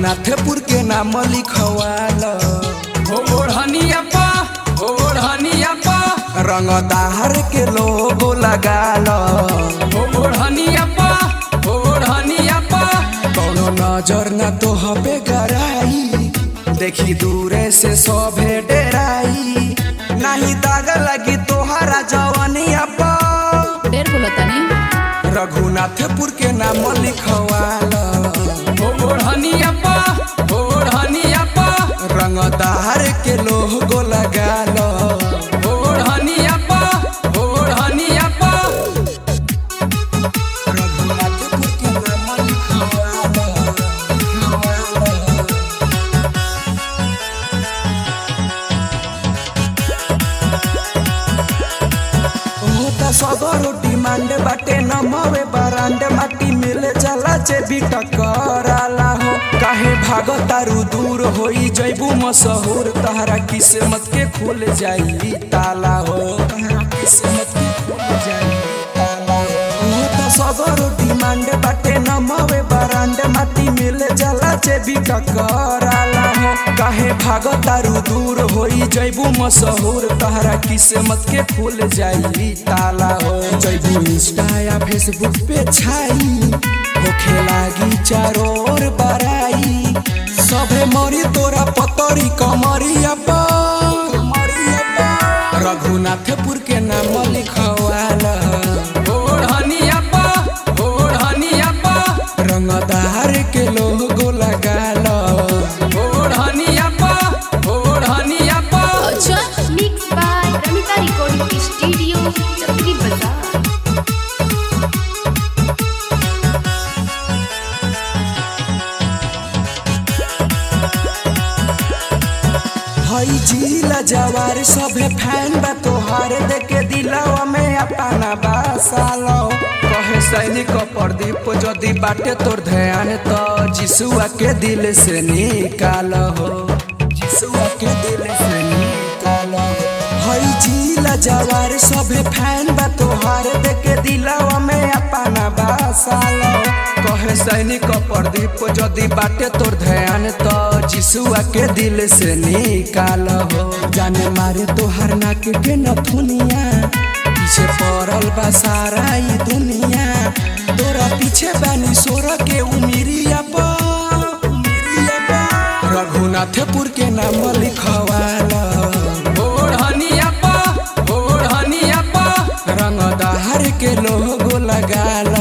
रघुनाथपुर के नाम लिखवाल ओढ़निया रंगदार के लोगो लगाल ओढ़निया कौनो नजर न तो हबे गराई देखी दूरे से सभे डेराई नहीं दाग लगी तोहरा जवनिया पर ढेर बोलतानी रघुनाथपुर के नाम लिखवाल ओढ़निया रंगदार के लोगो लगाल ओढ़निया रघुनाथपुर के नाम लिखवाल होता सगरो डिमांड बाटे नमवे बरांड माटी मिले चला जे भी टकराला हो काहे भागो तारू दूर होई जैबू मशहूर तहरा किस्मत के खुल जाई ताला हो तहरा किस्मत के खुल जाई ताला हो होता सगरो डिमांड बाटे नमवे बरांड माटी मिले चला जे भी टकराला हो काहे भागो तारू दूर होई जैबू मशहूर तहरा किस्मत के खुल जाई ताला हो जैबू इंस्टा या फेसबुक पे छाई होखे लागी चारों ओर बराई सभे मरी तोरा पतरी कमरिया पर रघुनाथपुर के नाम लिखवाल ओढ़निया रंगदार के लोगो लगाल ओढ़निया अच्छा mix by Ramita recording studio Chakri Bazaar. हई जिला जवार सभे फैन बा तोहार देखे दिलावा में अपना बासालो कहे सैनिक प्रदीप जदि बाटे तोर ध्यान तो जिसुआ के दिल से निकाल हो जिसुआ के दिल से निकाल हई जिला जवार सभे फैन बा तोहार देखे दिलावा में अपना बासालो कहे सैनिक प्रदीप जदि बाटे तोर ध्यान तो जिसुआ के दिल से निकाल हो जाने मारे तोहर नाक के नथुनिया पीछे पड़ल बा सारा ई दुनिया तोरा पीछे बानी सोर के उमिरिया पर रघुनाथपुर के नाम लिखवाल ओढ़निया रंगदार के लोगो लगाल